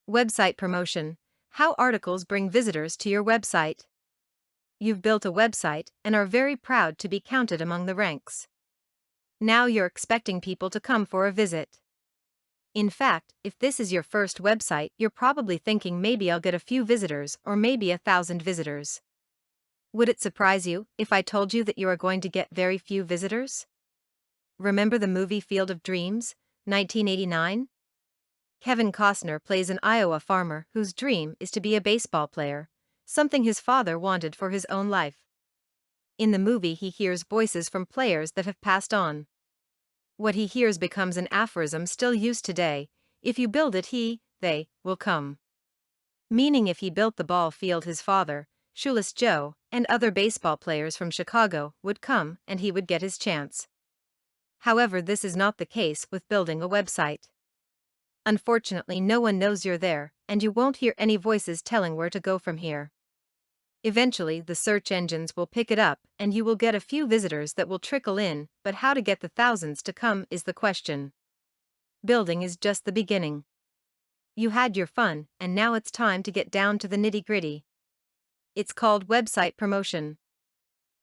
Website promotion. How articles bring visitors to your website. You've built a website and are very proud to be counted among the ranks. Now you're expecting people to come for a visit. In fact, if this is your first website, you're probably thinking maybe I'll get a few visitors or maybe 1,000 visitors. Would it surprise you if I told you that you are going to get very few visitors? Remember the movie Field of Dreams, 1989? Kevin Costner plays an Iowa farmer whose dream is to be a baseball player, something his father wanted for his own life. In the movie, he hears voices from players that have passed on. What he hears becomes an aphorism still used today: if you build it, they will come. Meaning, if he built the ball field, his father, Shoeless Joe, and other baseball players from Chicago would come and he would get his chance. However, this is not the case with building a website. Unfortunately, no one knows you're there, and you won't hear any voices telling where to go from here. Eventually, the search engines will pick it up, and you will get a few visitors that will trickle in, but how to get the thousands to come is the question. Building is just the beginning. You had your fun, and now it's time to get down to the nitty-gritty. It's called website promotion.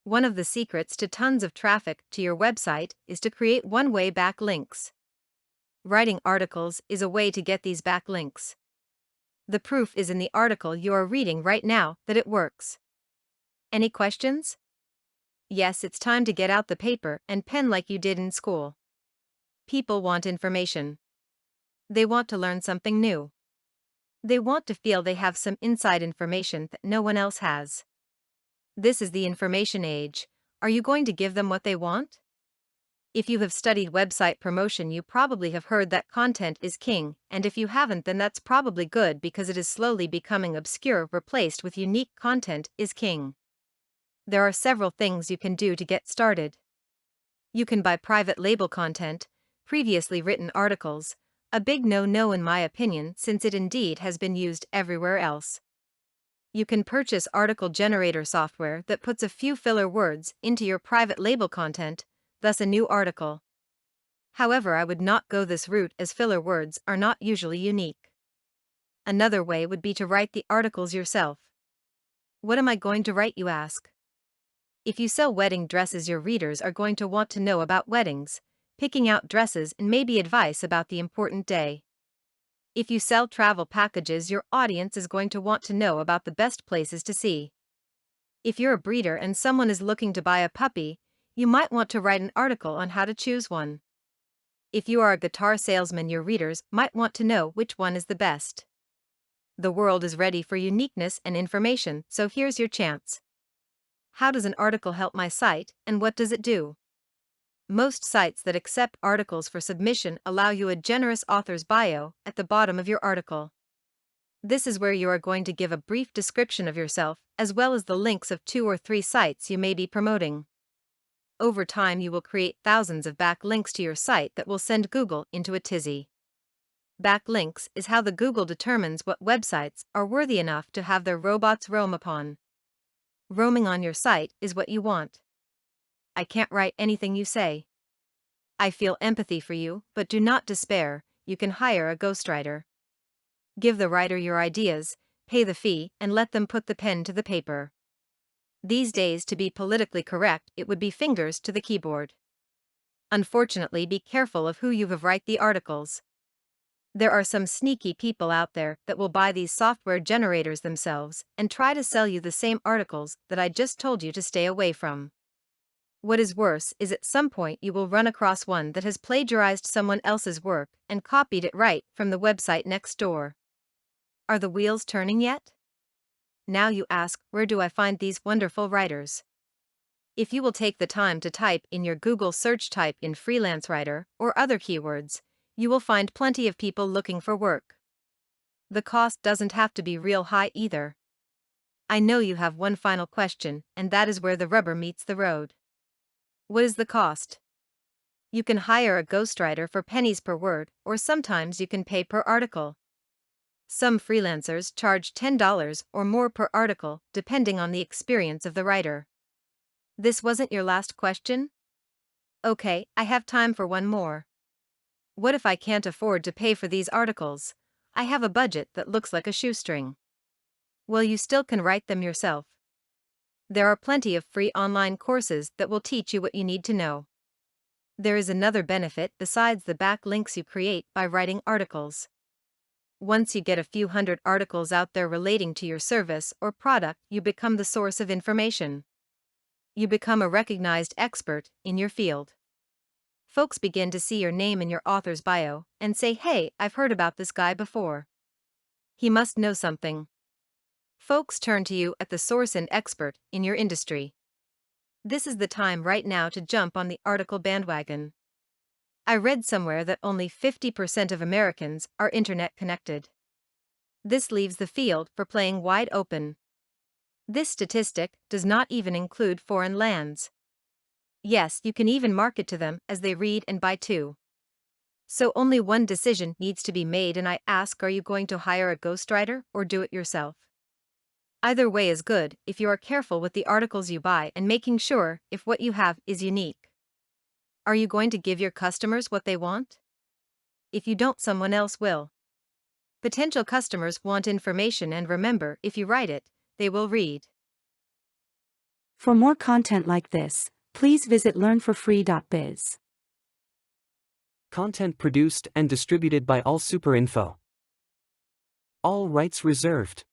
One of the secrets to tons of traffic to your website is to create one-way backlinks. Writing articles is a way to get these backlinks. The proof is in the article you are reading right now that it works. Any questions? Yes, it's time to get out the paper and pen like you did in school. People want information. They want to learn something new. They want to feel they have some inside information that no one else has. This is the information age. Are you going to give them what they want? If you have studied website promotion, you probably have heard that content is king, and if you haven't, then that's probably good because it is slowly becoming obscure, replaced with unique content is king. There are several things you can do to get started. You can buy private label content, previously written articles, a big no-no in my opinion since it indeed has been used everywhere else. You can purchase article generator software that puts a few filler words into your private label content, thus a new article. However, I would not go this route as filler words are not usually unique. Another way would be to write the articles yourself. What am I going to write, you ask? If you sell wedding dresses, your readers are going to want to know about weddings, picking out dresses, and maybe advice about the important day. If you sell travel packages, your audience is going to want to know about the best places to see. If you're a breeder and someone is looking to buy a puppy, you might want to write an article on how to choose one. If you are a guitar salesman, your readers might want to know which one is the best. The world is ready for uniqueness and information, so here's your chance. How does an article help my site, and what does it do? Most sites that accept articles for submission allow you a generous author's bio at the bottom of your article. This is where you are going to give a brief description of yourself, as well as the links of 2 or 3 sites you may be promoting. Over time, you will create thousands of backlinks to your site that will send Google into a tizzy. Backlinks is how the Google determines what websites are worthy enough to have their robots roam upon. Roaming on your site is what you want. I can't write anything you say. I feel empathy for you, but do not despair. You can hire a ghostwriter. Give the writer your ideas, pay the fee, and let them put the pen to the paper. These days, to be politically correct, it would be fingers to the keyboard. Unfortunately, be careful of who you have write the articles. There are some sneaky people out there that will buy these software generators themselves and try to sell you the same articles that I just told you to stay away from. What is worse is at some point you will run across one that has plagiarized someone else's work and copied it right from the website next door. Are the wheels turning yet? Now you ask, where do I find these wonderful writers? If you will take the time to type in your Google search, type in freelance writer or other keywords, you will find plenty of people looking for work. The cost doesn't have to be real high either. I know you have one final question, and that is where the rubber meets the road. What is the cost? You can hire a ghostwriter for pennies per word, or sometimes you can pay per article. Some freelancers charge $10 or more per article, depending on the experience of the writer. This wasn't your last question? Okay, I have time for one more. What if I can't afford to pay for these articles? I have a budget that looks like a shoestring. Well, you still can write them yourself. There are plenty of free online courses that will teach you what you need to know. There is another benefit besides the backlinks you create by writing articles. Once you get a few hundred articles out there relating to your service or product, you become the source of information. You become a recognized expert in your field. Folks begin to see your name in your author's bio and say, "Hey, I've heard about this guy before. He must know something." Folks turn to you as the source and expert in your industry. This is the time right now to jump on the article bandwagon. I read somewhere that only 50% of Americans are internet connected. This leaves the field for playing wide open. This statistic does not even include foreign lands. Yes, you can even market to them as they read and buy too. So only one decision needs to be made, and I ask, are you going to hire a ghostwriter or do it yourself? Either way is good if you are careful with the articles you buy and making sure if what you have is unique. Are you going to give your customers what they want? If you don't, someone else will. Potential customers want information, and remember, if you write it, they will read. For more content like this, please visit learnforfree.biz. Content produced and distributed by All Super Info. All rights reserved.